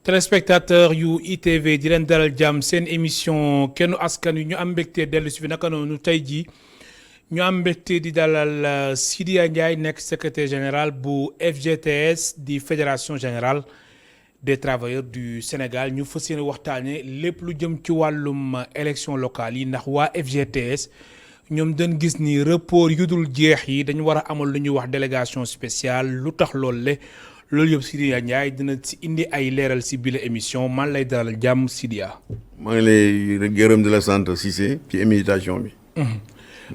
téléspectateur yu ITV di leen dalal jàmm seen émission kennu askan wi ñu am mbégte dellu si fi naka noonu tey jii ñu am mbégte di dalal Sidya Ndiaye nekk secrétaire général bu FGTS di fédération générale des travailleurs du Sénégal ñu fas yéene waxtaanee lépp lu jëm ci wàllum élection locale yi ndax waa FGTS ñoom dañ gis ni report yu dul jeex yi dañu war a amal lu ñuy wax délégation spéciale lu tax loolu yëpp Sidya Ndiaye dina si indi ay leeral si bile émission man lay dalal jàmm Sidya. maa ngi lay gërëm di la sant Cissé ci invitation bi.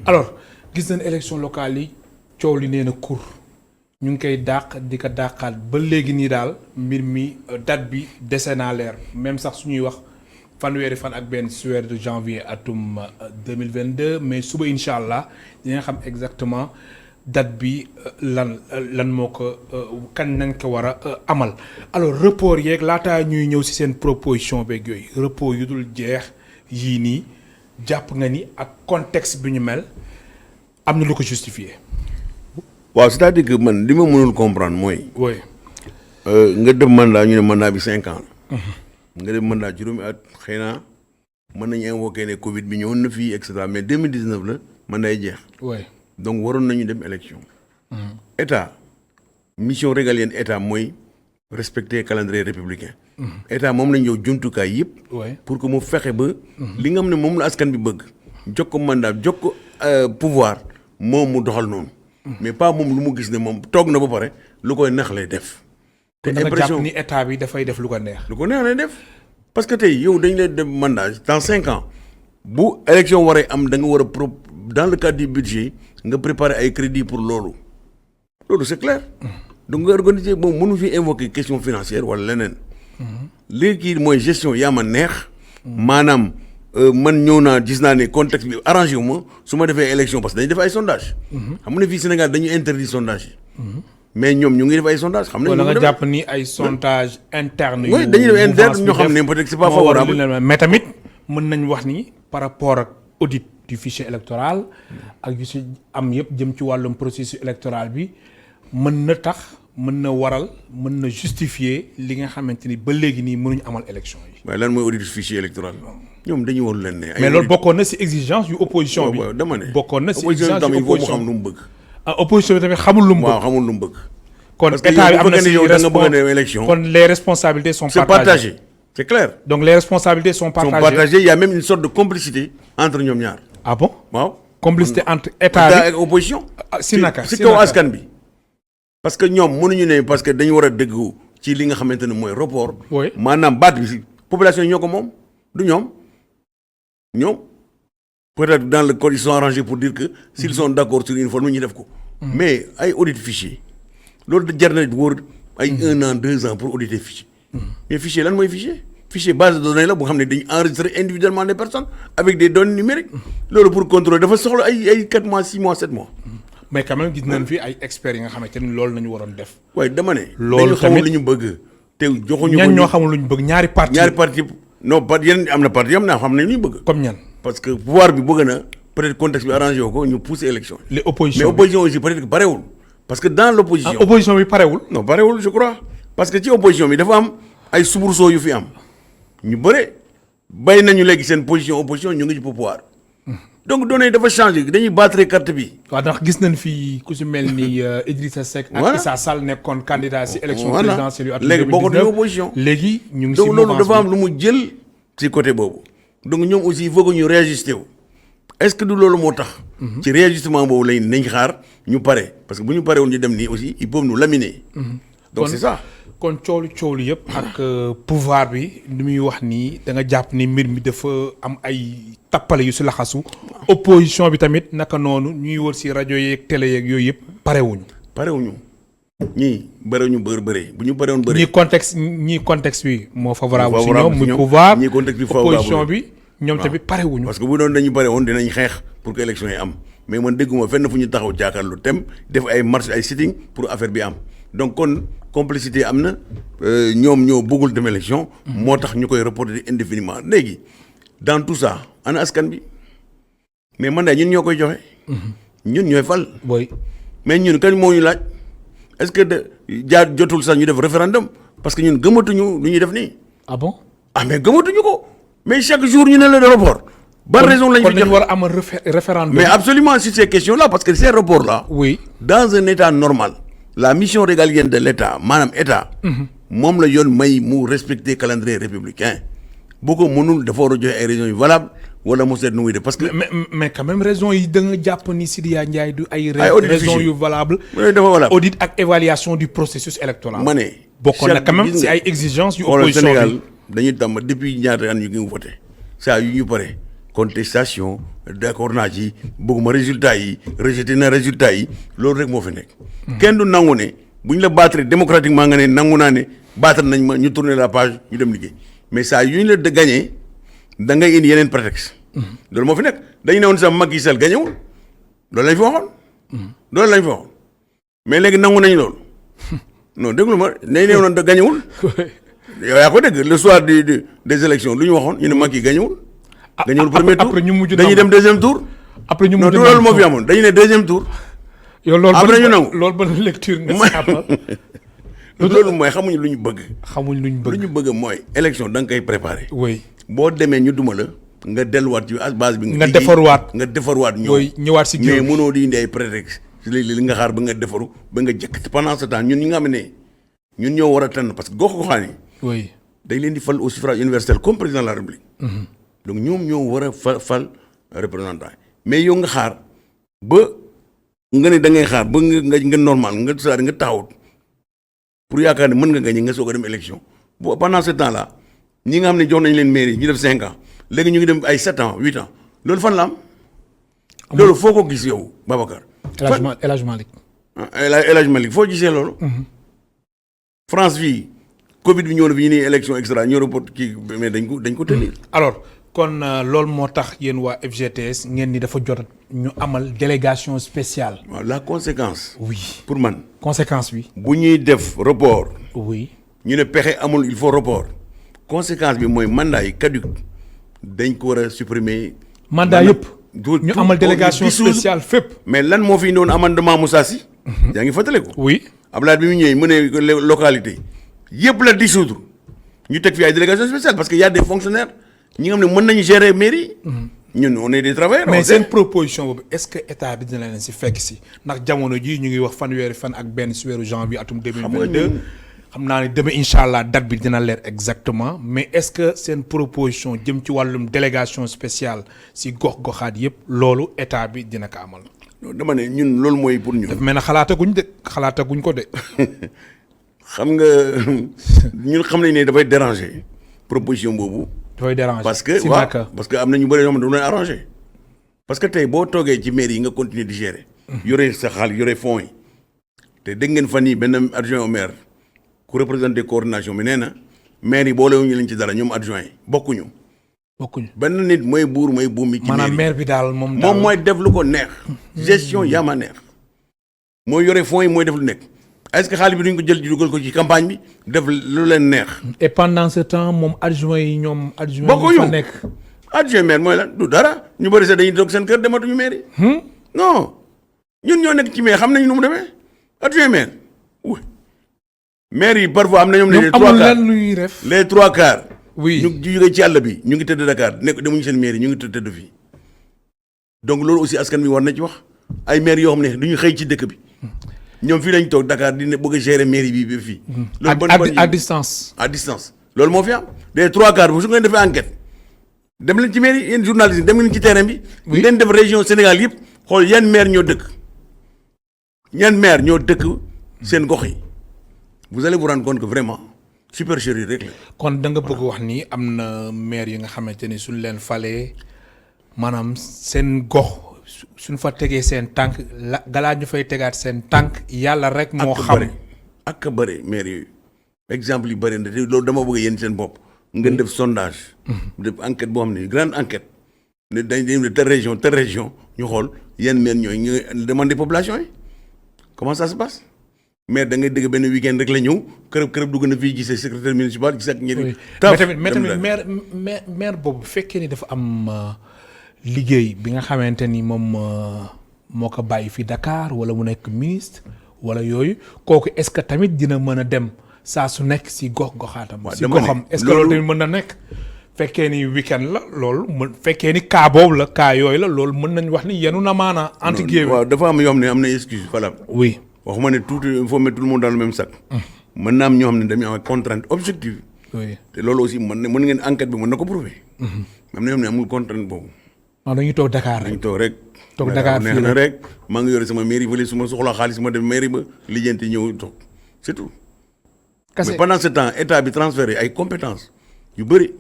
alors gis nañ élection locale yi coow li nee na kur ñu ngi koy dàq di ko dàqaat ba léegi nii daal mbir mi date bi dese naa leer même sax suñuy wax fanweeri fan ak benn si weer de janvier atum 2022 mais suba incha allah di nga xam exactement date bi lan moo ko kan nañ ko war a amal alors report yeeg laataa ñuy ñëw si seen proposition beeg yooyu report yu dul jeex yii nii jàpp nga ni ak contexte bi ñu mel am na lu ko justifier. waaw c'est-à-dire que man li ma mënul comprendre mooy. oui. nga def mandat ñu ne mandat bi 5 ans. nga def mandat juróomi at xëy na mën nañu invoquer ne Covid bi ñëwoon na fii et cetera mais 2019 la mandat yi jeex. oui. donc waroon nañu dem élection. état mission régalienne état mooy respecter calendrier républicain. état moom lañ yow jumtukaay yëpp. pour que mu fexe ba. li nga xam ne moom la askan bi bëgg. jox ko mandat jox ko pouvoir moom mu doxal noonu. mais pas moom lu mu gis ne moom toog na ba pare lu koy neex lay def. te impression jàpp ni état bi dafay def lu ko neex. lu ko neex lay def parce que tey yow dañ lay def mandat dans 5 ans bu élection waree am da nga war a dans le cadre du budget nga préparer ay crédits pour loolu c'est clair. donc nga organiser moom mënu fi invoquer question financière wala leneen. léegi mooy gestion yaa ma neex. maanaam man ñëw naa gis naa ne contexte bi arrangé wu ma su ma defee élection parce que dañuy def ay sondage xam nga ne fii Sénégal dañu interdit sondage yi. mais ñoom ñu ngi def ay sondage xam nañ. wala nga jàpp ni ay sondage interne. yu dañuy def interne ñoo xam ne peut-être c'est pas favorable. mais tamit mën nañ wax ni par rapport ak audit du fichier électoral ak yu si am yëpp jëm ci wàllum processus électoral bi mën na tax mën na waral mën na justifier li nga xamante ni ba léegi nii mënuñu amal élection yi. waaye lan mooy audit du fichier électoral ñoom dañuy war leen ne. mais loolu bokkoon na si exigence yu opposition bi. dama ne bokkoon na si exigence yu opposition xam lu mu bëgg. opposition bi tamit xamul lu mu bëgg. waaw xamul lu mu bëgg. kon état bi am na si élection kon les responsabilités sont partagées. C'est clair. donc les responsabilités sont partagées. Il y a même une sorte de complicité entre ñoom ñaar. ah bon. waaw complicité entre état et opposition. si naka si kaw askan bi. parce que ñoom mënuñu ne parce que dañu war a déggu ci li nga xamante ne mooy report. oui maanaam baat bi si population yi ñoo ko moom du ñoom. peut-être dans le code ils sont arrangés pour dire que s'ils sont d'accord sur une forme ñu def ko. mais ay audit fichier loolu jar na wóor ay 1 an 2 ans pour auditer fichier. mais fichier lan mooy fichier base de données la bu xam ne dañu enregistrer individuellement des personnes avec des données numériques loolu pour contrôler dafa soxla ay 4 mois 6 mois 7 mois. mais quand même gis nañ fi ay experts yi nga xamante ni loolu nañu waroon def. waaye dama ne. loolu tamit dañu xamul li ñu bëgg. te joxuñu ko ñan ñoo xamul lu ñu bëgg ñaari parti non pas yeneen am na parti am na xam ne lu ñu bëgg. comme ñan. parce que pouvoir bi bëgg na peut-être contexte bi arrangé wu ko ñu pousser élection. les oppositions mais opposition aussi peut-être que parewul. parce que dans l'opposition. opposition bi parewul. non parewul je crois. parce que ci opposition bi dafa am ay soubresauts yu fi am ñu bëre bay nañu léegi seen position opposition ñu ngi ci pouvoir. donc données dafa changé dañuy battre carte bi. waaw ndax gis nañ fi ku si mel ni Idrissa Seck. ak Issa Sall nekkoon candidat si élection présidentielle yu. léegi bokkatuñu opposition. léegi ñu ngi si donc loolu dafa am lu mu jël ci côté boobu. donc ñoom aussi il faut que ñu réajuster wu. est-ce que du loolu moo tax. ci réajustement boobu lañ nañ xaar ñu pare parce que bu ñu paree woon ñu dem nii aussi ils peuvent nous laminer. donc c'est ça. kon coow lu yëpp ak pouvoir bi li muy wax nii da nga jàpp ni mbir mi dafa am ay tappale yu si laxasu. opposition bi tamit naka noonu ñuy wër si rajo yeeg télé yeeg yooyu yëpp parewuñu. ñii bëriwuñu bëri bu ñu paree woon bëri. ñii contexte bi moo favorable si ñoom muy pouvoir ñii contexte bi favorable opposition bi ñoom tamit parewuñu. parce que bu doon dañu pare woon dinañ xeex pour que élection yi am mais man dégguma fenn fu ñu taxaw jàkkaarloo tem def ay marche ay sitting pour affaire bi am donc kon complicité am na ñoom ñoo bëggul dem élection. moo tax ñu koy reporter indéfiniment léegi dans tout ça ana askan bi mais mandat ñun ñoo koy joxe. ñun ñooy fal. oui mais ñun kañ moo ñu laaj est-ce que jotul sax ñu def référendum parce que ñun gëmatuñu lu ñuy def nii. ah bon. ah mais gëmatuñu ko mais chaque jour ñu ne la report. ban raison lañ fi jox kon war a am référendum. mais absolument sur ces questions là parce que ces reports là. oui dans un état normal. la mission régalienne de l' état maanaam état. moom la yoon may mu respecter calendrier républicain. boo ko mënul dafa war a joxe ay raisons yu valable wala mu seet nu muy def parce que. mais quand même raison yi da nga jàpp ni Sidya Ndiaye du ay. raison yu valable. dafa valable audit ak évaluation du processus électoral. ma ne. bokkoon na quand même si ay exigences yu opposition Sénégal dañuy tàmm depuis ñaata at yu ngi voté saa yu ñu pare contestation d'accord naa ci bëgguma résultat yi rejeté na résultat yi loolu rek moo fi nekk. kenn du nangu ne bu ñu la battre démocratiquement nga ne nangu naa ne battre nañ ma ñu tourner la page ñu dem liggéey mais saa yu ñu la de gagné da ngay indi yeneen prétexte. loolu moo fi nekk dañu ne woon sax Macky Sall gagnéwul loolu lañ fi waxoon. loolu lañ fi waxoon mais léegi nangu nañ loolu. non déglu ma dañ ne woon da gagnéwul. yow yaa ko dégg le soir des élections lu ñu waxoon ñu ne Macky gagnéwul. gagnéwul premier tour après ñu mujj dañuy dem deuxième tour. après ñu mujj non loolu moo fi amoon dañu ne deuxième tour. yow loolu après ñu nangu loolu ban lecture nga si amal. loolu mooy xamuñu lu ñu bëgg. xamuñ lu ñu bëgg lu ñu bëgg mooy élection da nga koy préparer. oui boo demee ñu duma la. nga delluwaat ci base bi. nga defarwaat nga defarwaat ñëw. yooyu ñëwaat si mais mënoo di indi ay prétexte li nga xaar ba nga defaru ba nga jëkk pendant ce temps ñun ñi nga xam ne ñun ñoo war a tànn parce que gox-goxaan yi. oui dañ leen di fal au suffrage universel comme président de la République. donc ñoom ñoo war a fal représentant mais yow nga xaar ba nga ne da ngay xaar ba nga normal nga saa nga taxawut pour yaakaar ne mën nga gagné nga soog a dem élection bon pendant ce temps là ñi nga xam ne jox nañ leen mairie ñu def 5 ans léegi ñu ngi dem ay 7 ans 8 ans loolu fan la am. loolu foo ko gis yow Babacar. El Hadj Malick. El Hadj Malick foo gisee loolu. France fii Covid bi ñëw na fi ñu ne élection extra ñu report kii mais dañ ko tenir. alors kon loolu moo tax yéen waa FGTS ngeen ni dafa jot ñu amal délégation spéciale. waaw la conséquence. oui pour man. conséquence bi. bu ñuy def report. oui ñu ne pexe amul il faut report. conséquence bi mooy mandat yi caduc dañ ko war a supprimer. mandat yëpp. ñu amal délégation spéciale fépp. mais lan moo fi indi woon amendement Moussa Sy. yaa ngi fàttale ko. oui Abdoulaye bi mu ñëwee mu ne localité yëpp la dissoudre ñu teg fi ay délégation spéciale parce que y a des fonctionnaires ñi nga xam ne mën nañu gérer mairie. ñun on est des travailleurs. mais seen proposition boobu est-ce que état bi dina leen si fekk si ndax jamono jii ñu ngi wax fanweeri fan ak benn si weeru janvier atum 2022. xam naa ne demain incha allah date bi dina leer exactement mais est-ce que seen proposition jëm ci wàllum délégation spéciale si gox-goxaat yëpp loolu état bi dina ko amal. dama ne ñun loolu mooy pour ñun. daf mel ne xalaataguñ ko de. xam nga ñun xam nañ ne dafay déranger proposition boobu. dafay déranger parce que waaw parce que am na ñu bëri yoo xam ne dañu lay arranger. parce que tey boo toogee ci mairie yi nga continuer di gérer. yore sa xaalis yore fonds yi. te dégg ngeen fan yii benn adjoint au maire. ku représenté coordination bi nee na maire yi boolewuñu leen ci dara ñoom adjoint yi bokkuñu. benn nit mooy buur mooy buum mi. ci maanaam maire bi daal moom mooy def lu ko neex. gestion yaa ma neex. mooy yore fonds yi mooy def lu nekk. est-ce que xaalis bi duñ ko jël dugal ko ci campagne bi def lu leen neex. et pendant ce temps moom adjoint yi ñoom. adjoint bokkuñu yi fa nekk. adjoint maire mooy lan du dara ñu bëri sax dañuy toog seen kër dematuñu maire yi. non ñun ñoo nekk ci maire xam nañu nu mu demee adjoint maire. maire yi parfois am na ñoom. les trois quarts oui ñu jógee ci àll bi ñu ngi tëdd Dakar nekk demuñu seen maire yi ñu ngi tëdd fii. donc loolu aussi askan bi war na ci wax ay maire yoo xam ne du ñu xëy ci dëkk bi ñoom fii lañ toog Dakar di ne bëgg a gérer maire bi ba fii. loolu à distance. à distance loolu moo fi am les trois quarts bu su ngeen defee enquête dem leen ci maire yi yéen journaliste dem leen ci terrain bi. ngeen def région Sénégal yëpp xool yan maire ñoo dëkk seen gox yi. vous allez vous rendre compte que vraiment supercherie rek la. kon da nga bëgg wax ni am na maire yi nga xamante ni suñ leen falee maanaam seen gox suñ fa tegee seen tànk la galaa ñu fay tegaat seen tànk yàlla rek moo xam. ak bëri maire yooyu exemple yu bëri na te loolu dama bëgg yéen seen bopp ngeen def sondage. def enquête boo xam ne grande enquête ne dañ dem de telle région ñu xool yan maire ñooy ñu demander population yi comment ça se passe. mais da ngay dégg benn week-end rek la ñëw kërëb dugg na fii gisee secrétaire municipal gis ak ñeneen. mais tamit maire boobu bu fekkee ni dafa am liggéey bi nga xamante ni moom moo ko bàyyi fi Dakar wala mu nekk ministre wala yooyu kooku est-ce que tamit dina mën a dem saa su nekk si gox-goxaatam. waaw si dama ne goxam est-ce que loolu tamit mën na nekk. fekkee ni week-end la loolu fekkee ni cas boobu la cas yooyu la loolu mën nañ wax ni yenu na maanaa. anti guillemets waaw dafa am yoo xam ne am na excuse voilà. oui. waxuma ne tout il faut mettre tout le monde dans le même sac. mën na am ñoo xam ne dañuy am ay contrainte objective. oui te loolu aussi mën ngeen enquête bi mën na ko prouver. am na yoo xam ne amul contrainte boobu. waaw dañuy toog Dakar dañu rek. toog rek. toog Dakar neex fii na rek rek maa ngi yore sama mairie fële su ma soxlaa xaalis ma dem mairie ba lijjanti ñëw toog c'est tout. kase mais pendant ce temps état bi transféré ay compétences yu bëri.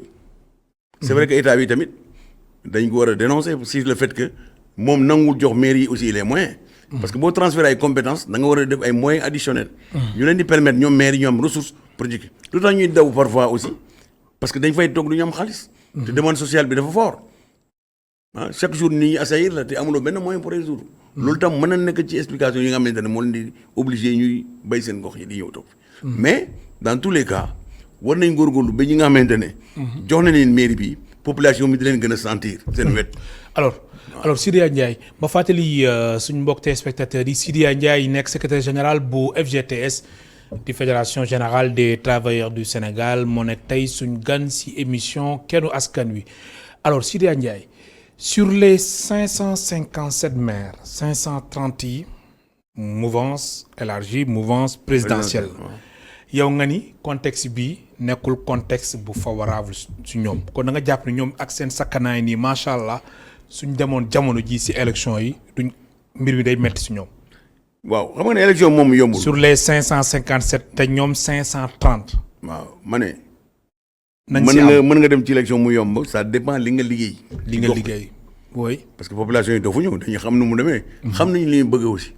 c'est vrai que état bi tamit dañ ko war a dénoncer si le fait que moom nangul jox mairie yi aussi les moyens. parce que boo transféré ay compétences da nga war a def ay moyens additionnels. ñu leen di permettre ñoom maire yi ñu am ressources pour jikki lu tax ñuy daw parfois aussi parce que dañ fay toog du ñu am xaalis. te demande sociale bi dafa fort. ah chaque jour nii assaillir la te amuloo benn moyen pour résoudre. loolu tam mën na nekk ci explication yi nga xamante ne moo leen di obligé ñuy bay seen gox yi di ñëw toog. mais dans tous les cas war nañ góorgóorlu ba ñi nga xamante ne. jox na leen mairie bi population bi di leen gën a sentir seen wet. alors Sidya Ndiaye ba fàttali suñu mbokk téléspectateurs yi Sidya Ndiaye nekk secrétaire général bu FGTS di fédération générale des travailleurs du Sénégal moo nekk tey suñ gan si émission kennu askan wi alors Sidya Ndiaye sur les 557 maires 530 yi mouvance élargie mouvance présidentielle yow nga ni contexte bi nekkul contexte bu favorable su ñoom kon da nga jàpp ne ñoom ak seen sakkanaay nii macha allah suñ demoon jamono ji si élection yi duñ mbir mi day metti si ñoom. waaw xam nga ne élection moom yombul. sur les 557 te ñoom 530. waaw ma ne. nañ si am mën nga dem ci élection mu yomb ça dépend li nga liggéey. li nga liggéey oui. parce que population yi dofuñu dañuy xam nu mu demee. xam nañu li ñu bëgg aussi.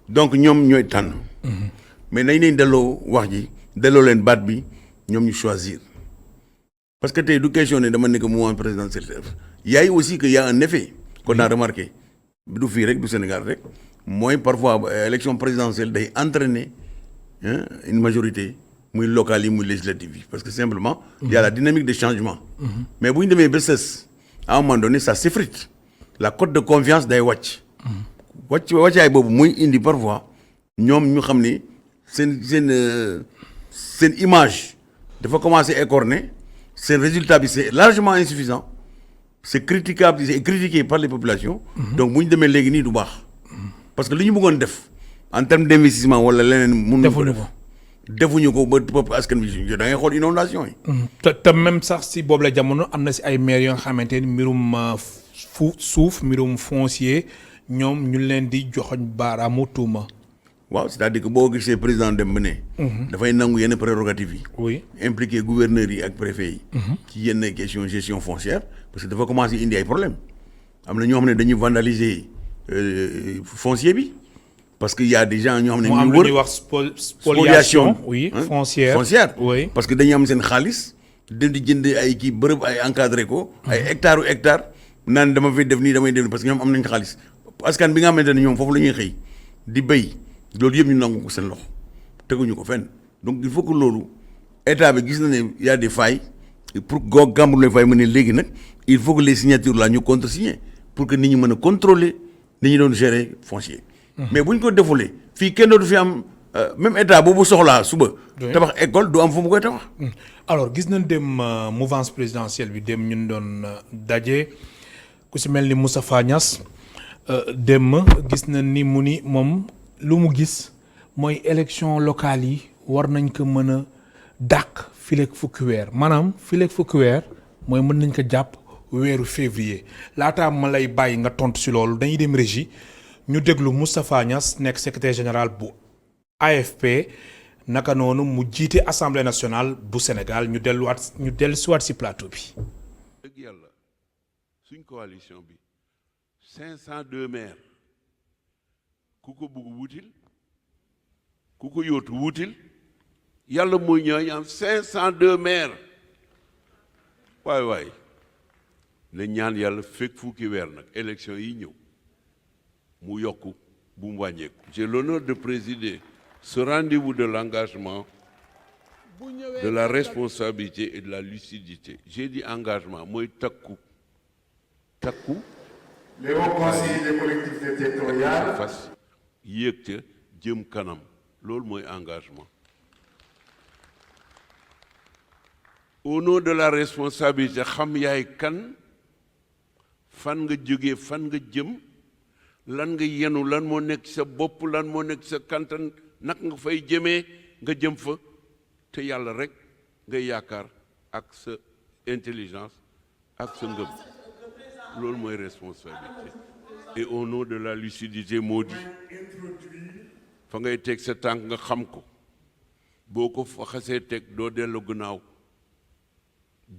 donc ñoom ñooy tànn. mais nañ leen delloo wax ji delloo leen baat bi ñoom ñu choisir parce que tey du question ne dama nekk mouvement présidentiel. yaay aussi que y a un effet qu'on a remarqué du fii rek du Sénégal rek mooy parfois élection présidentielle day entraîner une majorité muy locale yi muy législative yi parce que simplement il y a la dynamique de changement mais bu ñu demee ba sës à un moment donné ça s'effrite la cote de confiance day wàccaay boobu muy indi parfois ñoom ñu xam ni seen image dafa commencer écorner seen résultat bi c'est largement insuffisant c'est critiquable c'est critiqué par les populations. donc bu ñu demee léegi nii du baax. parce que li ñu bëggoon def en termes d'investissement wala leneen. mënuñu ko def defuñu ko ba bopp askan bi da ngay xool inondation yi. te même sax si boobu la jamono am na si ay maires yoo nga xamante ni mbirum suuf mbirum foncier ñoom ñu leen di joxoñ baaraamu tuuma. waaw c'est-à-dire que boo gisee président dem ba ne. dafay nangu yenn prérogatives yi. oui impliqué gouverneurs yi ak préfet yi. ci yenn question gestion foncière parce que dafa commencé indi ay problèmes am na ñoo xam ne dañuy vandaliser foncier bi parce que y a des gens ñoo xam ne. mu am lu ñuy wax spoliation oui foncière oui. parce que dañuy am seen xaalis dem di jënd ay kii bërëb ay encadré ko. ay hectares naan dama fay def nii damay def parce que ñoom am nañ xaalis askan bi nga xamante ne ñoom foofu la ñuy xëy di béy. loolu yëpp ñu nangu ko seen loxo teguñu ko fenn donc il faut que loolu état bi gis na ne y a des failles pour gàmbur les failles mu ne léegi nag il faut que les signatures là ñu contresigner pour que nit ñi mën a contrôler ni ñu doon gérer foncier. mais bu ñu ko defulee fii kenn dootu fi am même état boobu soxlaa suba. tabax école du am fu mu koy tabax. alors gis nañ dem mouvance présidentielle bi dem ñun doon daje ku si mel ni Moustapha Niasse dem gis nañ ni mu ni moom. lu mu gis mooy élection locale yi war nañ ko mën a dàq fileeg fukki weer maanaam fileeg fukki weer mooy mën nañ ko jàpp weeru février laataa ma lay bàyyi nga tontu si loolu dañuy dem régie ñu déglu Moustapha Niasse nekk secrétaire général bu AFP naka noonu mu jiite assemblée nationale bu Sénégal ñu dellusiwaat si plateau bi. dëgg yàlla suñ coalition bi 502 maires. ku ko bugg wutil ku ko yóotu wutil yàlla mooy ñooñu am 502 maires waay la ñaan yàlla fekk fukki weer nag élection yi ñëw mu yokku bu mu wàññeeku. J'ai l'honneur de présider ce rendez-vous de l'engagement, de la responsabilité et de la lucidité. J'ai dit engagement mooy takku les hauts conseillers des collectivités territoriales fas yéeg ca jëm kanam loolu mooy engagement au nom de la responsabilité xam yaay kan fan nga jógee fan nga jëm lan nga yenu lan moo nekk sa bopp lan moo nekk sa kantan nag nga fay jëmee nga jëm fa te yàlla rek nga yaakaar ak sa intelligence ak sa ngëm loolu mooy responsabilité et au nom de la lucidité moo di fa ngay teg sa tànk nga xam ko boo ko fa xasee teg doo dellu gannaaw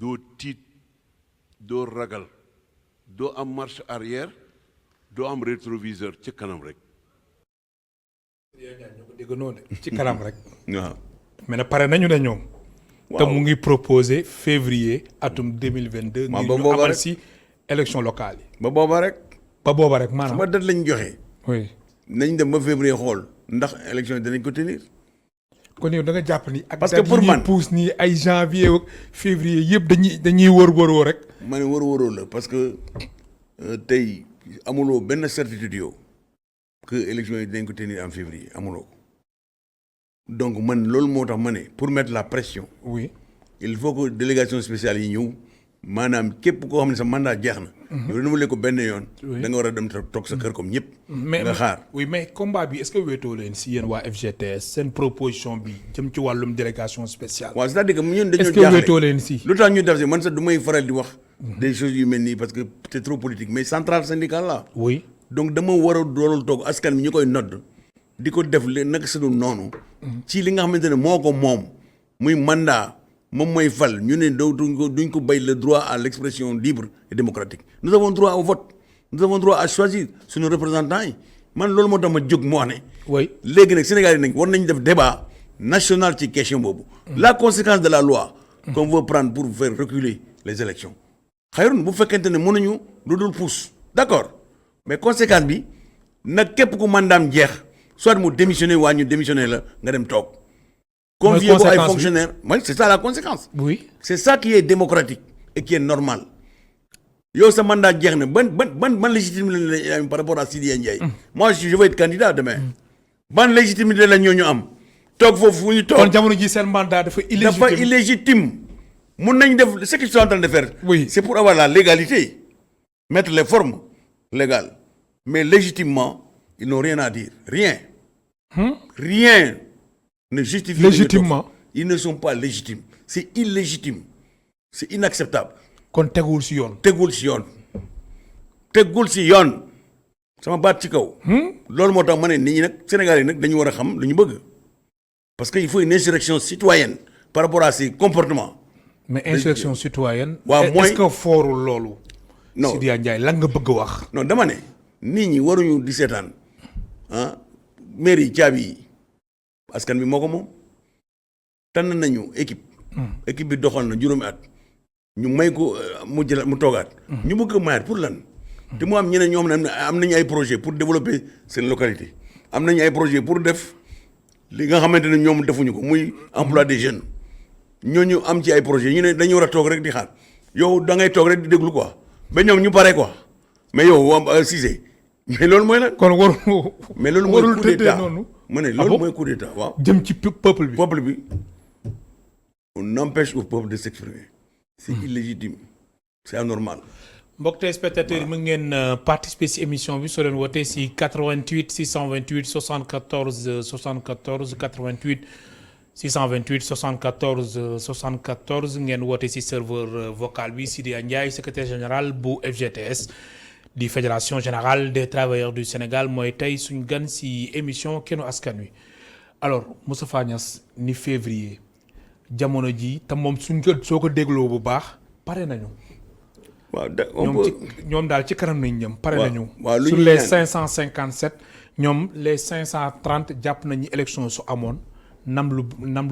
doo tiit doo ragal doo am marche arrière doo am rétroviseur ci kanam rek. ñoo ko dégg noonu ci kanam rek. waaw. mais nag pare nañu ne ñoom. waaw te mu ngi proposé février atum 2022. waaw ngir ba ñu booba amal rek si élection locale yi. ba booba rek. ba booba rek maanaam. sama date lañ joxe. oui. nañ dem ba février xool ndax élection yi danañ ko tenir. kon yow da nga jàpp ni. ak parce que date pour yi man ñuy pousse nii ay janvier ak février yëpp dañuy wër rek. ma ne wóoroo la parce que tey amuloo benn certitude yow que élection yi dinañ ko tenir en février amuloo ko donc man loolu moo tax ma ne pour mettre la pression oui. il faut que délégation spéciale yi ñëw maanaam képp koo xam ne sa mandat jeex na. yow renouvelé ko benn yoon. Oui. da nga war a dem toog sa kër comme ñëpp. mais nga xaar. oui mais combat bi est-ce que wéetoo leen si yéen waa FGTS seen proposition bi jëm ci wàllum délégation spéciale. waaw c'est-à-dire que ñun est-ce dañoo que jaaxle wéetoo leen si. lu tax ñu def si man sax du may faral di wax. des choses yu mel nii parce que c'est trop politique mais centrale syndicale la. oui. donc dama war a doolal toog askan bi ñu koy nodd di ko def leen naka sa noonu. ci li nga xamante ne moo ko moom muy mandat moom mooy fal ñu ne duñ ko bay le droit à l'expression libre et démocratique nous avons droit au vote nous avons droit à choisir suñu représentants yi man loolu moo tax ma jóg mu wax ne. oui. léegi nag Sénégal yi nag war nañu def débat national ci question boobu. la conséquence de la loi. qu'on veut prendre pour faire reculer les élections. xayrun bu fekkente ne mënuñu lu dul pousse d'accord mais conséquence bi nag képp ku mandaam jeex soit mu démissionner waa ñu démissionner la nga dem toog. confier ko ay fonctionnaires mooy c'est ça la conséquence. oui. c'est ça qui est démocratique et qui est normal yow sa mandat jeex na ban légitimité la am par rapport à Sidya Ndiaye. moi je vais être candidat demain. ban légitimité la ñooñu am. toog foofu fu ñu toog kon jamono ji seen mandat dafa illégitime. dafa illégitime. mun nañ def ce qu'ils sont en train de faire. oui. c'est pour avoir la légalité. mettre les formes légales. mais légitimement ils n'ont rien à dire rien. rien ne justifie. légitimement ils ne sont pas légitimes. c'est illégitime. c'est inacceptable. kon teguwul si yoon. tegul si yoon. tegul si yoon. sama baat ci kaw. loolu moo tax ma ne nit ñi nag Sénégal yi nag dañu war a xam lu ñu bëgg. parce que il faut une insurrection citoyenne par rapport à ces comportements. mais insurrection citoyenne. waaw mooy est-ce que foorul loolu. non Sidya Ndiaye lan nga bëgg a wax. non dama ne nit ñi waruñu di seetaan ah mairie caabi yi askan bi moo ko moom tànn nañu équipe. équipe bi doxal na juróomi at. ñu may ko mu jël mu toogaat. ñu bëgg a mayaat pour lan. te mu am ñeneen ñoo xam ne am nañu ay projet pour développer seen localité. am nañu ay projet pour def li nga xamante ne ñoom defuñu ko muy emploi des jeunes ñooñu am ci ay projet ñu ne dañu war a toog rek di xaar yow da ngay toog rek di déglu quoi ba ñoom ñu pare quoi mais yow Cissé mais loolu mooy la. kon warul. mais loolu mooy warul coup d'état noonu. ma ne loolu mooy coup d'état waaw. jëm ci peuple bi. peuple bi on empêche au peuple de s'exprimer. c'est illégitime c'est anormal. mbokk téléspectateurs yi mu ngeen participer si émission bi soo leen wootee si 88 628 74 74 88 628 74 74 ngeen woote si serveur vocal bi Sidya Ndiaye secrétaire général bu FGTS di fédération générale des travailleurs du Sénégal mooy tey suñ gan si émission Kenu Askan Wi. alors Moustapha Niasse ni février jamono ji te moom suñ ko soo ko dégloo bu baax pare nañu. waaw ñoom daal ci kanam nañ ñëm pare nañu. waaw lu sur ñuy les ñaan 557 ñoom les 530 jàpp nañu élection su amoon nam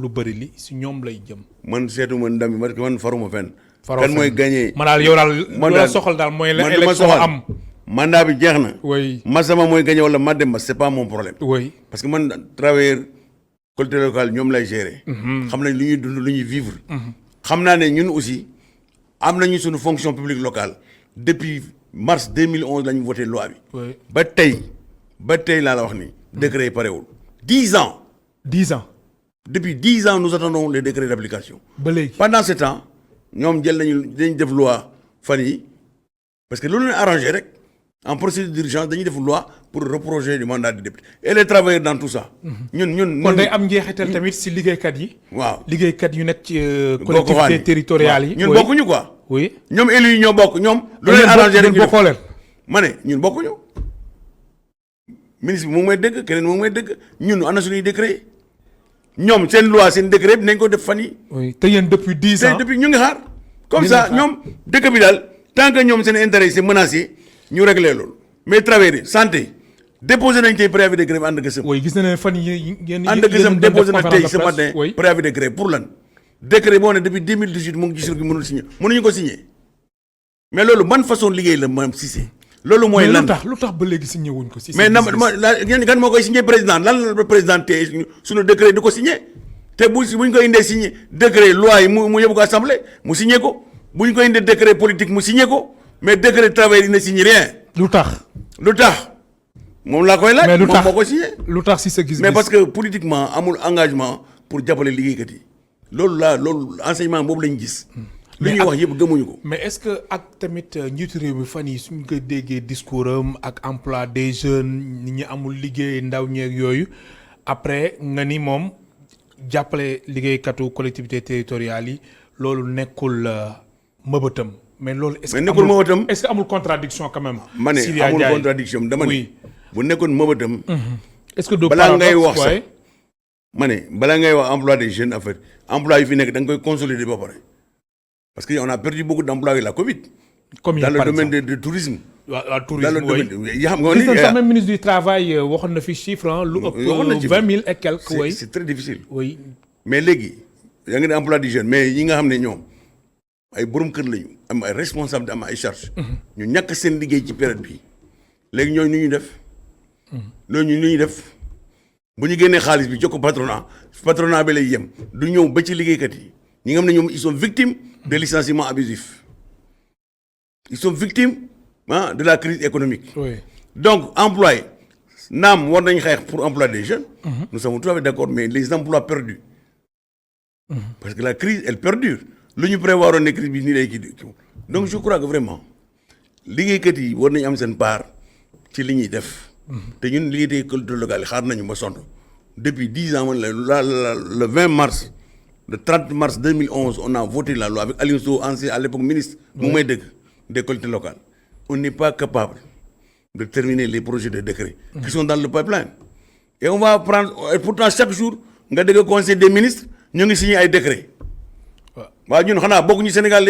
lu bëri li si ñoom lay jëm. man seetuma ndam parce que man faruma fenn. faroo kan mooy gagné. ma daal yow daal man loo soxal daal mooy la man dama élection soxal. am. mandat bi jeex na. oui Massama mooy gagné wala Mademba c'est pas mon problème. oui parce que man travailleur collectivité locale ñoom lay gérer. xam nañ lu ñuy dund lu ñuy vivre. xam naa ne ñun aussi am nañu suñu fonction publique locale depuis mars 2011 la ñu voté loi bi. oui ba tey laa la wax ni. décret yi parewul 10 ans. 10 ans depuis 10 ans nous attendons les décrets d'application. ba léegi. pendant ce temps ñoom jël nañu dañ def loi fan yi parce que loolu leen arrangé rek en procédure d'urgence dañuy def loi pour reprocher du mandat de député et les travailleurs dans tout ça. ñun kon day am njeexital tamit si liggéeykat yi. waaw liggéeykat yu nekk ci collectivités territoriales yi. ñun bokkuñu quoi. oui ñoom élus yi ñoo bokk ñoom. lu leen arrangé rek ñu def bokkoo leen. ma ne ñun bokkuñu. ministre bi moom mooy dëgg keneen moom mooy dëgg ñun ana suñuy décret ñoom seen loi seen décret bi nañ ko def fan yi. oui te yéen depuis 10 ans te depuis ñu ngi xaar. comme ça ñoom dëkk bi daal tant que ñoom seen intérêt yi c'est menacé ñu réglé loolu mais travailleurs santé déposé nañ tey préavis de grève ànd gësëm. oui gis na ne fan yii yéen ànd gësëm déposé na tey ce matin préavis de grève pour lan. décret boo ne depuis 2018 mu ngi ci gi mënul signé mënuñu ko signé mais loolu ban façon liggéey la maanaam Cissé. loolu mooy lan lu tax ba léegi signé wuñ ko. si mais kan moo koy signé président lan la président tey suñu décret di ko signé te buñ ko indee signé décret loi yi mu yóbbu ko assemblée mu signé ko buñ ko indee décret politique mu signé ko mais décret travail dina signé rien. lu tax moom laa koy laaj. mais lu tax moom moo ko signé. lu tax si sa gis-gis. mais parce que politiquement amul engagement pour jàppale liggéeykat yi loolu enseignement boobu lañ gis. li ñuy wax yëpp gëmuñu ko. mais est-ce que ak tamit njiitu réew mi fan yi suñ ko déggee discours am ak emploi des jeunes nit ñi amul liggéey ndaw ñeeg yooyu après nga ni moom jàppale liggéeykatu collectivité territoriales yi loolu nekkul mëbëtam. mais loolu est-ce que nekkul mëbëtam est-ce que amul contradiction quand même. ma ne amul contradiction dama ne. bu nekkoon mëbëtam. est-ce que balaa ngay wax sax ma ne balaa ngay wax emploi des jeunes affaire emploi yi fi nekk da nga koy consolider ba pare. parce que on a perdu beaucoup d'emplois avec la Covid. Comme dans le domaine de tourisme. waaw tourisme dans le domaine yi xam nga ni sax même ministre du travail waxoon na fi chiffre lu ëpp 20 000 et quelques. oui c'est très difficile. oui mais léegi yaa ngi ne emploi des jeunes mais yi nga xam ne ñoom ay borom kër lañu am ay responsable am ay charges. ñu ñàkk seen liggéey ci période bi léegi ñooñu nu ñuy def. ñooñu nu ñuy def bu ñu génnee xaalis bi jox ko patronat bi lay yem du ñëw ba ci liggéeykat yi ñi nga xam ne ñoom ils sont victimes de licenciements abusifs. Ils sont victimes de la crise économique. Oui. Donc, employés, naam war nañ xeex pour emploi des jeunes. Nous sommes tout à fait d'accord, mais les emplois perdus. Parce que la crise, elle perdure. Lu ñu prévoir ne crise bi nii lay kii. Donc, je crois que vraiment liggéeykat yi war nañu am seen part ci li ñuy def. te ñun liggéeykat collectivités locales yi xaar nañu ba sonn depuis 10 ans le 20 mars. Le 30 mars 2011, on a voté la loi avec Aliou Sow, ancien à l'époque ministre des collectivités locales. On n'est pas capable de terminer les projets de décret qui sont dans le pipeline. Et on va prendre, et pourtant chaque jour, on a des conseils des ministres, nous avons signé un décret. Nous avons beaucoup de Sénégal.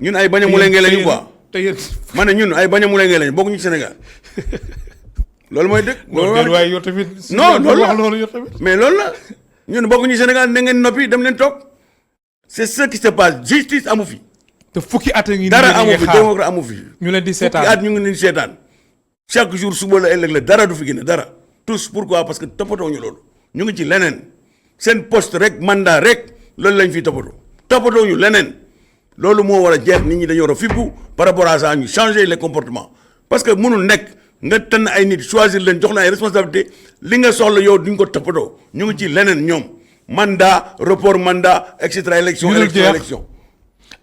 Nous avons beaucoup de Sénégal. Nous avons beaucoup de Sénégal. loolu mooy dëgg. non loolu mais loolu la. ñun bokkuñu Sénégal na ngeen noppi dem leen toog c'est ce qui se passe justice amu fi. te fukki at ngi dara amu fi démocratie amu fi. ñu leen di seetaan fukki at ñu ngi leen di seetaan chaque jour suba la ëllëg la dara du fi génne dara tous pourquoi parce que toppatoo ñu loolu ñu ngi ci leneen seen poste rek mandat rek loolu lañ fi toppatoo ñu leneen loolu moo war a jeex nit ñi dañoo war a fippu par rapport à ça ñu changer les comportements parce que mënul nekk nga tànn ay nit choisir leen jox la ay responsabilité li nga soxla yow duñ ko toppatoo ñu ngi ci leneen ñoom mandat report mandat et cetera élection.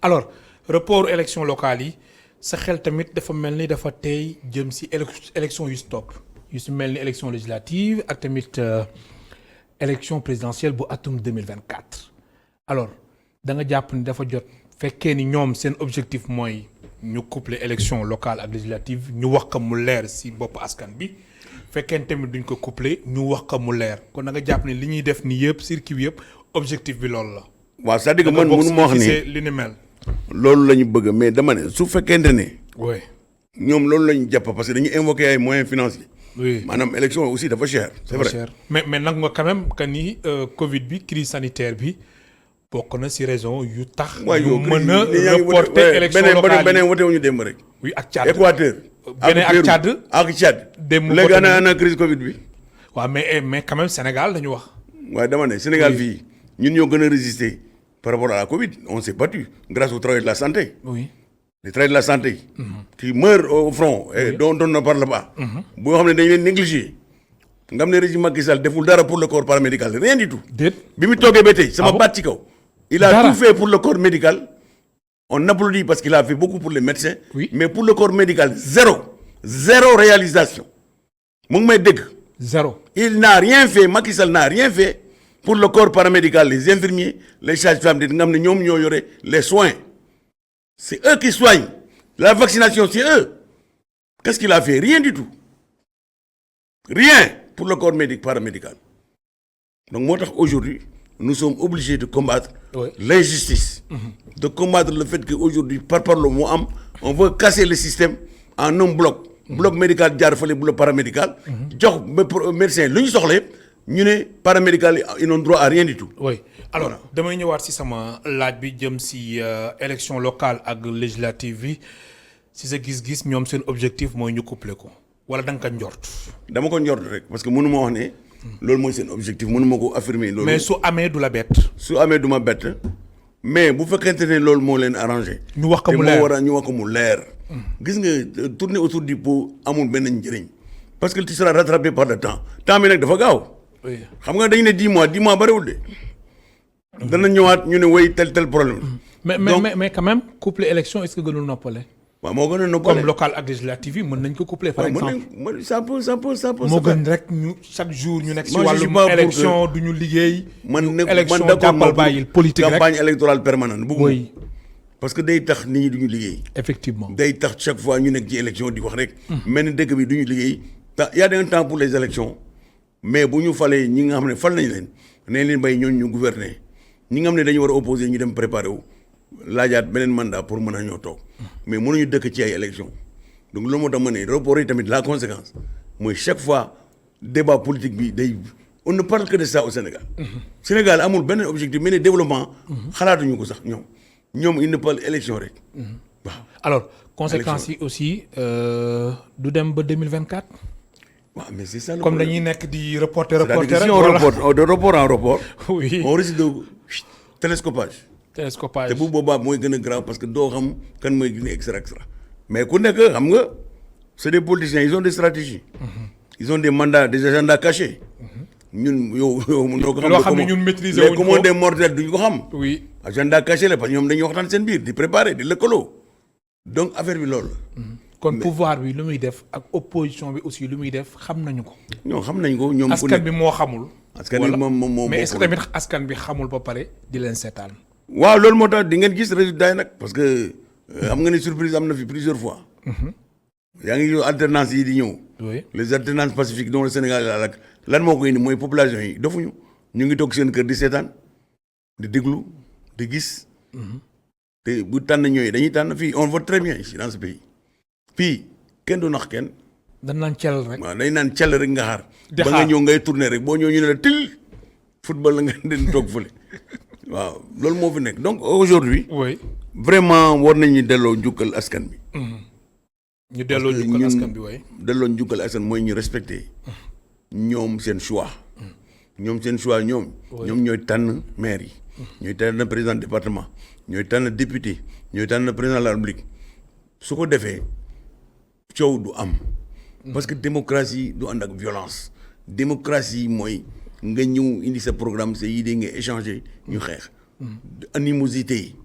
alors report élection locale yi sa xel tamit dafa mel ni dafa tey jëm si élection yu stop yu si mel ni élection législative ak tamit élection présidentielle bu atum 2024 alors da nga jàpp ni dafa jot fekkee ni ñoom seen objectif mooy ñu coupler élection locale ak législative ñu wax ko mu leer si bopp askan bi fekkee tamit duñ ko coupler ñu wax ko mu leer kon da nga jàpp ni li ñuy def ni yëpp circuit yëpp objectif bi loolu la. waaw c'est-à-dire que man mënu ma wax ni li ni mel. loolu la ñu bëgg mais dama ne su fekkente ne. oui. ñoom loolu la ñu jàpp parce que dañuy invoquer ay moyens financiers. oui maanaam élection aussi dafa cher. c'est vrai cher mais nag nga quand même que ni Covid bi crise sanitaire bi bokk na ci raison yu tax. ñu mën a reporter élection locale yi beneen wote wu ñu démb rek. oui ak Tchad Équateur. beneen ak Tchad ak Tchad. démb léegi ana crise Covid bi. waaw mais quand même Sénégal dañu wax. waaye dama ne Sénégal fii ñun ñoo gën a résister par rapport à la Covid on s'est battu grâce au travail de la santé. oui. les travailleurs de la santé. qui meurent au front. et dont on ne parle pas. boo xam ne dañu leen négligé. nga xam ne régime Macky Sall deful dara pour le corps paramédical rien du tout. déet bi mu toogee ba tey sama baat ci kaw. il a tout fait pour le corps médical on applaudit parce qu'il a fait beaucoup pour les médecins. Oui. Mais pour le corps médical, zéro réalisation. Zéro. Il n'a rien fait, Macky Sall n'a rien fait pour le corps paramédical, les infirmiers, les sages-femmes, les soins. C'est eux qui soignent. La vaccination, c'est eux. Qu'est-ce qu'il a fait? Rien du tout. Rien pour le corps paramédical. Donc, moi, aujourd'hui, nous sommes obligés de combattre l'injustice, de combattre le fait qu'aujourd'hui, par le mot on veut casser le système en un bloc. Bloc médical, bloc paramédical. Médecins, ñu ne paramédical ils n'ont droit à rien du tout. Oui alors damay ñëwaat si sama laaj bi jëm si élection locale ak législative bi si sa gis-gis ñoom seen objectif mooy ñu couplé ko wala da nga ko njort. dama ko njort rek parce que mënu ma wax ne. loolu mooy seen objectif mënu ma ko affirmer. loolu mais su amee du la bett. su amee du ma bett mais bu fekkente ne loolu moo leen arrangé. ñu wax ko mu leer te moo war a ñu wax ko mu leer. gis nga tourner autour du pot amul benn njëriñ parce que tu seras rattrapé par le temps bi nag dafa gaaw. xam nga dañu ne 10 mois bariwul de. dana ñëwaat ñu ne woy tel problème. mais quand même couplé élection est-ce que gënul noppale. waaw moo gën a noppale comme local ak législative yi mën nañ ko couplé par exemple. ça peut moo gën rek ñu chaque jour ñu nekk si wàllum élection du ñu liggéey. élection jàppal bàyyil politique rek campagne électorale permanente. oui parce que day tax nit ñi du ñu liggéey. effectivement day tax chaque fois ñu nekk ci élection di wax rek. mel ni dëkk bi du ñu liggéey. y a un temps pour les élections mais bu ñu falee ñi nga xam ne fal nañ leen nee leen bay ñooñu ñu gouverner ñi nga xam ne dañu war a opposer ñu dem préparer wu laajaat beneen mandat pour mën a ñoo toog mais mënuñu dëkk ci ay élections donc loolu moo tax ma ne report yi tamit la conséquence mooy chaque fois débat politique bi day on ne parle que de ça au Sénégal. Sénégal amul benn objectif mais ne développement. xalaatuñu ko sax ñoom il ne parle élection rek. waaw alors conséquences yi aussi du dem ba 2024. waaw mais c'est ça comme dañuy nekk di reporter rek. de report en report. oui on risque de télescopage. te bu boobaa mooy gën a grave parce que doo xam kan mooy gën a extra mais ku nekk xam nga c'est des politiciens ils ont des stratégies. ils ont des mandats des agendas cachés. ñun yow mënoo ko xam. loo xam ne ñun maîtriser wuñ ko les commandés mortels duñ ko xam. oui agenda caché la parce que ñoom dañuy waxtaan seen biir di préparer di lëkkaloo donc affaire bi loolu la. kon pouvoir bi lu muy def ak opposition bi aussi lu muy def xam nañu ko. ñoo xam nañ ko ñoom. askan bi moo xamul. askan bi moom mais est-ce que tamit askan bi xamul ba pare di leen seetaan. waaw loolu moo tax di ngeen gis résultat yi nag parce que xam nga ne surprise am na fi plusieurs fois. yaa ngi ñëw alternance yi di ñëw. oui les alternances pacifiques dont le Sénégal la ak lan moo koy indi mooy population yi defuñu ñu ngi toog seen kër di seetaan di déglu di gis. te bu tànn ñooy dañuy tànn fii on vote très bien ici dans ce pays fii kenn du nax kenn. dañ naan cel rek. waaw dañ naan cel rek nga xaar. di ba nga ñëw ngay tourner rek boo ñëw ñu ne la til football la nga den toog fële waaw loolu moo fi nekk donc aujourd'hui oui vraiment war nañu delloo njukkal askan bi. ñu delloo njukkal askan bi waaye. delloo njukkal askan mooy ñu respecté ñoom seen choix. ñoom seen choix ñoom ñooy tànn maire yi. ñooy tànn président département ñooy tànn député ñooy tànn président de la République su ko defee coow du am. parce que démocratie du ànd ak violence. démocratie mooy nga ñëw indi sa programme sa idée nga échanger ñu xeex. animosité yi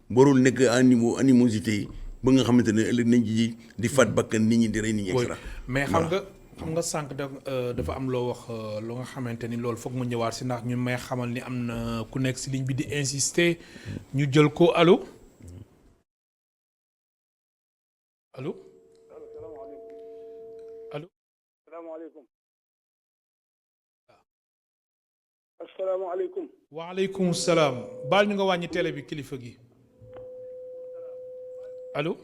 warul nekk à niveau animosité yi ba nga xamante ne ëllëg nañ ci di faat bakkan nit ñi di rey nit ñi extra. mais xam nga sànq dafa am loo wax loo nga xamante ni loolu foog ma ñëwaat si ndax ñu may xamal ni am na ku nekk si ligne bi di insister ñu jël ko allo allo allo. asalaamaaleykum. waaleykum salaam. baal ñu nga wàññi télé bi kilifa gi allo.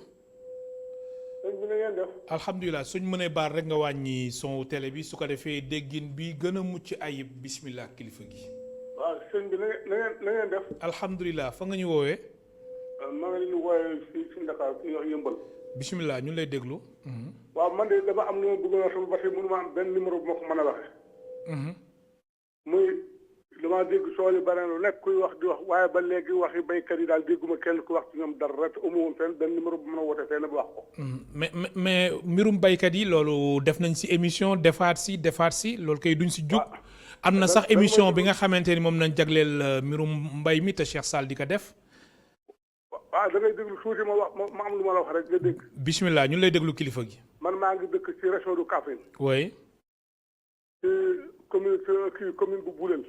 sëñ bi na ngeen def. alhamdulilah suñ mënee baal rek nga wàññi son télé bi su ko defee déggin bi gën a mucc ayib bismillah kilifa gi. waaw sëñ bi na ngeen def. alhamdulilah fa nga ñu woowee. maa ngi leen di woowee fii si Dakar fi ñuy wax yëmbal. bismillah ñu lay déglu. waaw man de dama am lu ma bëggoon a wax ba tey mënu ma am benn numéro bu ma ko mën a waxee. muy damaa dégg soo yu bare lu nekk kuy wax di wax waaye ba léegi waxi béykat yi daal dégguma kenn ku wax ci ñoom dara te amu woon fenn benn numéro bu mën a woote fenn bu wax ko. mais mbirum béykat yi loolu def nañ si émission defaat si loolu kay duñ si jug. am na sax émission bi nga xamante ni moom nañ jagleel mbirum mbay mi te Cheikh Sall di ko def. waaw da ngay déglu tuuti ma wax ma am lu ma la wax rek nga dégg. bismillah ñu lay déglu kilifa gi. man maa ngi dëkk ci région de Kaffrine. oui. ci commune bu Boulel.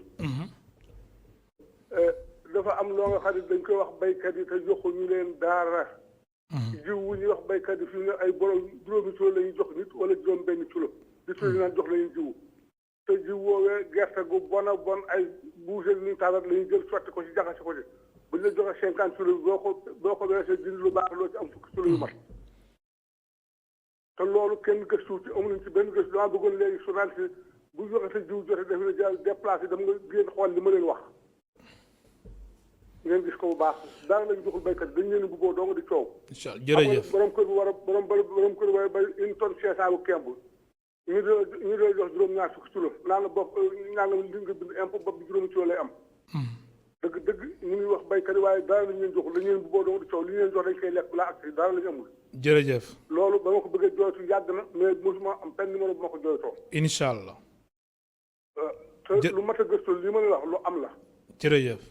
dafa am loo nga xam ne dañ koy wax baykat yi te joxuñu leen dara. jiw wu ñuy wax baykat yi fii ne ay borom juróomi kilo la ñuy jox nit wala juróom benn kilo. di suñu naan jox la ñuy jiw. te jiw woowee gerte gu bon a bon ay buusel ni taabat la ñuy jël sotti ko ci jaxase ko ci bu ñu la joxee 50 kilos boo ko weesee dindi lu baax loo ci am fukki kilo yu mat. te loolu kenn gëstu ci amuñu ci benn gëstu dama bëggoon léegi journaliste bu joxe sa jiw jotee daf la jël déplacé dama nga génn xool li ma leen wax. ngeen gis ko bu baax daana lañ joxul béykat dañ leen bëggoo dong di coow. incha allah jërëjëf borom kër bu war a borom kër war a bay une tonne 500 bu kemb ñu doon jox juróom-ñaar fukki kilo naan la bopp naan la li nga bind impôt bopp bi juróomi kilo lay am. dëgg ñu ngi wax béykat yi waaye daana lañ leen joxul dañ leen bëggoo dong di coow li ñu leen jox dañ koy lekk balaa ak si daana lañ amul. jërëjëf. loolu ba ma ko bëggee jooytu yàgg na mais mosuma am benn numéro bu ma ko jooytoo. incha allah. te lu mat a gëstu li ma la wax lu am la. jërëjëf.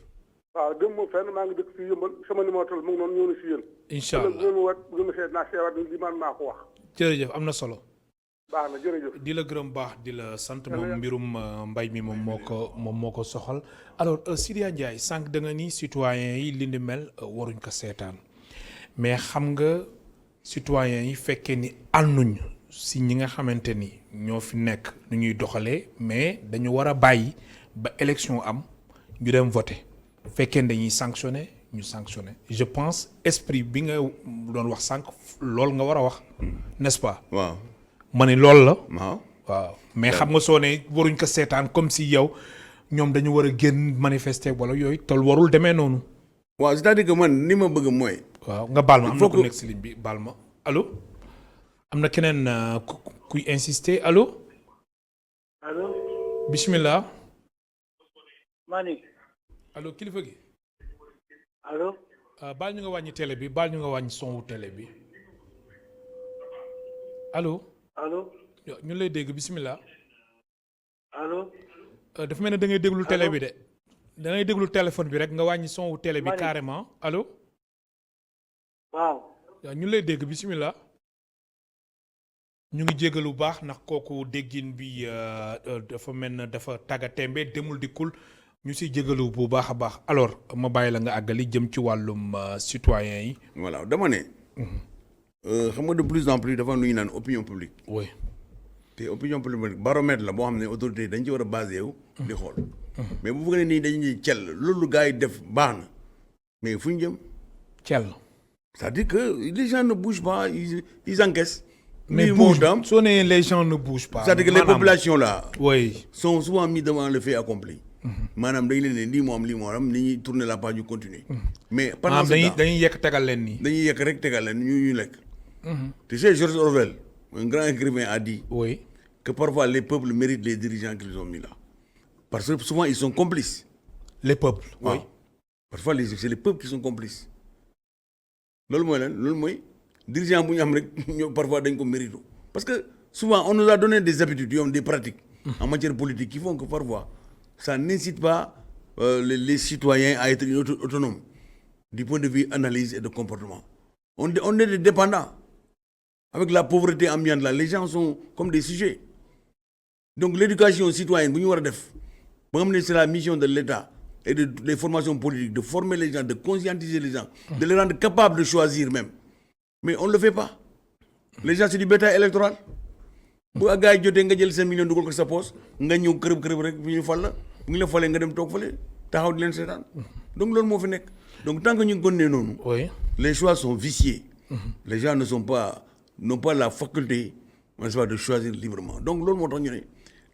waaw dem moom fenn maa ngi dëkk fii yëmbal sama numéro téléphone mu ngi noonu ñëw na si yéen. incha allah bu ma wat bu ma seet naa seewaat li man maa ko wax. jërëjëf am na solo. baax na jërëjëf. di la gërëm baax di la sant moom mbirum mbay mi moom moo ko soxal alors Sidya Ndiaye sànq da nga ni citoyens yi li ni mel waruñ ko seetaan mais xam nga citoyens yi fekkee ni ànduñ si ñi nga xamante ni ñoo fi nekk nu ñuy doxalee mais dañu war a bàyyi ba élection am ñu dem voter fekkee dañuy sanctionner ñu sanctionner je pense esprit bi nga doon wax sànq loolu nga war a wax n'est-ce pas. waaw. ma ne loolu la. waaw mais xam nga soo ne waruñ ko seetaan comme si yow ñoom dañu war a génn manifester wala yooyu te warul demee noonu. waaw c'est-à-dire que man ni ma bëgg mooy. waaw nga baal ma am na ku nekk si ligne bi baal ma allo. am na keneen kuy insister allo. allo. bismillah. Mani. allo kilifa gi. allo. baal ñu nga wàññi télé bi baal ñu nga wàññi son wu télé bi allo. allo. ñu lay dégg bismillah. allo. dafa mel ne da ngay déglu télé bi de. da ngay déglu téléphone bi rek nga wàññi son wu télé bi carrément allo. waaw. ñu lay dégg bismillah. ñu ngi jégalu bu baax ndax kooku déggin bi dafa mel ne dafa tàggatémbe demul dikkul ñu si jégalu bu baax a baax alors ma bàyyi la nga àggali jëm ci wàllum citoyen yi. voilà dama ne. xam nga de plus en plus dafa am lu ñu naan opinion publique. oui. te opinion publique baromètre la boo xam ne autorité dañ ci war a basé wu. di xool. mais bu fekkee ne nii dañuy cell loolu gars yi def baax na mais fu ñu jëm. cell. c'est-à-dire que les gens ne bougent pas ils encaissent. mais bougent soo nee les gens ne bougent pas. c'est-à-dire que les populations là. oui. sont souvent mis devant le fait accompli. maanaam dañ leen ne lii moo am lii moo am ni ñuy tourner la page ñu continuer. mais pendant ce temps dañuy yekk tegal leen nii. dañuy yekk rek tegal leen ñu lekk. Tu sais, George Orwell, un grand écrivain, a dit que parfois les peuples méritent les dirigeants qu'ils ont mis là. Parce que souvent ils sont complices. Les peuples, oui. Parfois c'est les peuples qui sont complices. Loolu mooy dirigeant bu ñu am rek ñoo parfois dañ ko mérite. Parce que souvent on nous a donné des habitudes, des pratiques en matière politique qui font que parfois ça n'incite pas les citoyens à être autonomes du point de vue analyse et de comportement. On est des dépendants. Avec la pauvreté ambiante là, les gens sont comme des sujets. Donc l'éducation citoyenne, c'est la mission de l'État et des formations politiques, de former les gens, de conscientiser les gens, de les rendre capables de choisir même. Mais on ne le fait pas. Les gens, c'est du bétail électoral. Bu gars yi jotee nga jël 5 millions dugal ko sa poche nga ñëw kërëb rek bu ñu fal la bu ñu la falee nga dem toog fale taxaw di leen seetaan. Donc loolu moo fi nekk. Donc tant que ñu ngi continuer noonu. Les choix sont viciés. Les gens n'ont pas la faculté de choisir librement. Donc loolu moo tax ñu ne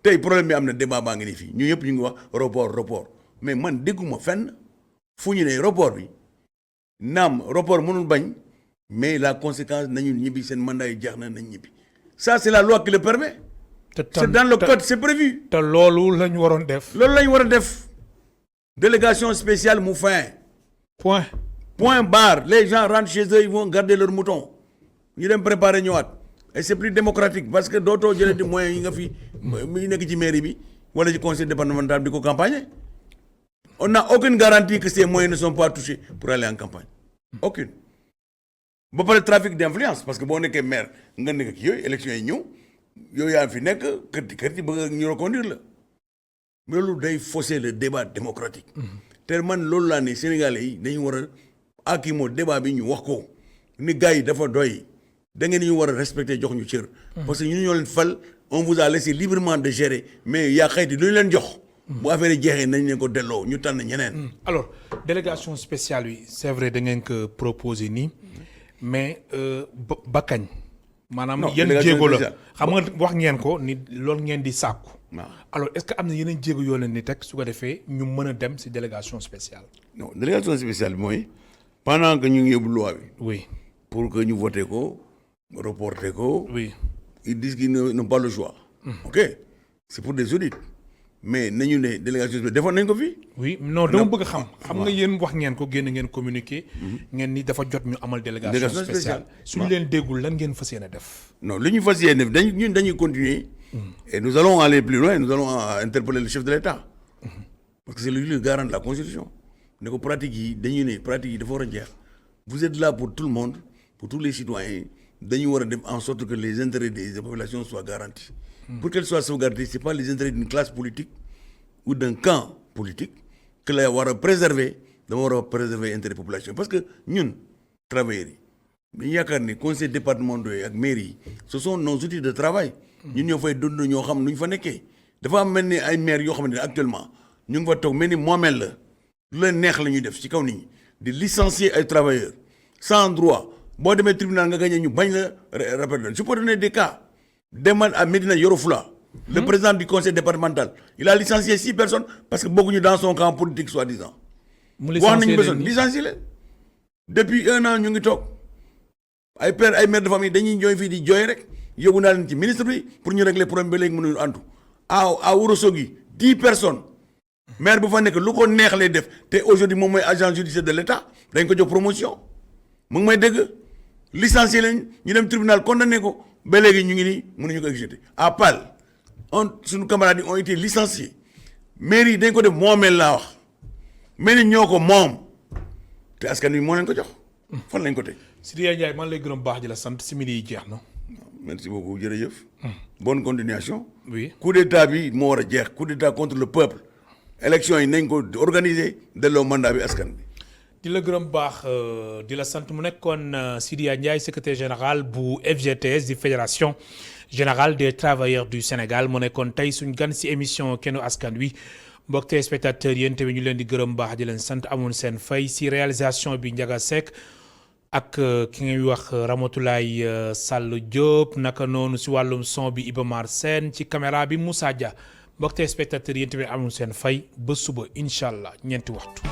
tey problème bi am na débat baa ngi nii fii ñu yëpp ñu ngi wax report mais man dégguma fenn fu ñu ne report bi naam report mënul bañ mais la conséquence nañu ñibbi seen mandat yi jeex na nañ ñibbi ça c'est la loi qui le permet. C'est dans le code, c'est prévu. te loolu lañu waroon def. loolu lañu war a def délégation spéciale mu fin. Point barre. Les gens rentrent chez eux, ils vont garder leurs moutons. Ils vont préparer ñëwaat. Et c'est plus démocratique parce que dootoo jëlee di moyens yi nga fi muy nekk ci mairie bi wala ci conseil départemental di ko campagne. On n'a aucune garantie que ces moyens ne sont pas touchés pour aller en campagne. aucune ba pare trafic d'influence parce que boo nekkee maire nga nekk ak yooyu élection yi ñëw yow yaa fi nekk kër bëgg ñu reconduire la mais loolu day fausser le débat démocratique te man loolu laa ne Sénégalais yi dañu war a akimoo débat bi ñu wax ko ni gars yi dafa doy da ngeen ñu war a respecter jox ñu cër parce que ñu ñoo leen fal on vous a laissé librement de gérer mais yaa xayti lu ñu leen jox bu affaire yi jeexee nañ leen ko delloo ñu tànn ñeneen alors délégation spéciale yi c'est vrai da ngeen ko proposer nii mais ba kañ maanaam yéen jéego la xam nga wax ngeen ko ni loolu ngeen di sàkku alors est-ce que am na yeneen jéego yoo leen ni teg su ko defee ñu mën a dem ci délégation spéciale non délégation spéciale bi mooy pendant que ñu ngi yóbbu loi bi oui pour que ñu voté ko reporté ko oui ils disent qu'ils n'ont pas le choix ok c'est pour des audits mais nañu ne délégation spéciale defoon nañ ko fii oui non dama bëgg xam nga yéen wax ngeen ko génn ngeen communiqué ngeen ni dafa jot ñu amal délégation spéciale suñu leen déggul lan ngeen fas yéene def non li ñu fas yéene def ñun dañuy continuer et nous allons aller plus loin nous allons interpeller le chef de l'État parce que c'est lui le garant de la Constitution ne ko pratique yi dañuy ne pratique yi dafa war a jeex vous êtes là pour tout le monde pour tous les citoyens dañu war a def en sorte que les intérêts des populations soient garantis pour qu'elles soient sauvegardées c'est pas les intérêts d'une classe politique ou d'un camp politique que la war a préserver dama war a préserver intérêt population parce que ñun travailleurs yi dañu yaakaar ni conseil départementaux yi ak mairie yi ce sont nos outils de travail ñun ñoo fay dund ñoo xam nu ñu fa nekkee dafa am mel ni ay maires yoo xamante ne actuellement ñu ngi fa toog mel ni moomeel la lu leen neex la ñuy def ci kaw nit ñi di licencier ay travailleurs sans droit boo demee tribunal nga gagné ñu bañ la rappel je peux donner des cas demal à Médina Yoro Foulah le président du conseil départemental il a licencié 6 personnes parce que bokkuñu dans son camp politique soi-disant wax nañu personne licencié leen depuis 1 an ñu ngi toog ay père ay mère de famille dañuy jooy fii di jooy rek yóbbu naa leen ci ministre bi pour ñu régler problème ba léegi mënuñu antu à Ourossogui 10 personnes maire bu fa nekk lu ko neex lay def te aujourd'hui moom mooy agent judiciaire de l'État dañ ko jox promotion mu ngi may dégg licencié leen ñu dem tribunal condamné ko ba léegi ñu ngi nii mënuñu ko exécuter à Pal suñu camarades yi ont été licenciés mairie yi dañ ko def moomeel laa wax mairie ñoo ko moom te askan wi moo leen ko jox fan lañ ko teg. Sidya Ndiaye man lay gërëm baax di la sant simili yi jeex na. merci beaucoup jërëjëf. bonne continuation. oui coup d'état bi moo war a jeex coup d'état contre le peuple élection yi nañ ko organiser delloo mandat bi askan bi. di la gërëm baax di la sant mu nekkoon Sidya Ndiaye secrétaire général bu FGTS di fédération générale des travailleurs du Sénégal mu nekkoon tey suñ gan si émission Kennu Askan Wi mbokk téléspectateurs yéen tamit ñu leen di gërëm baax di leen sant amoon seen fay si réalisation bi Ndiaga Seck ak ki ngay wax Ramatoulaye Sall Diop naka noonu si wàllum son bi Iba Mar Sène ci caméra bi Moussa Dia mbokk téléspectateurs yéen tamit amoon seen fay ba suba incha allah ñeenti waxtu.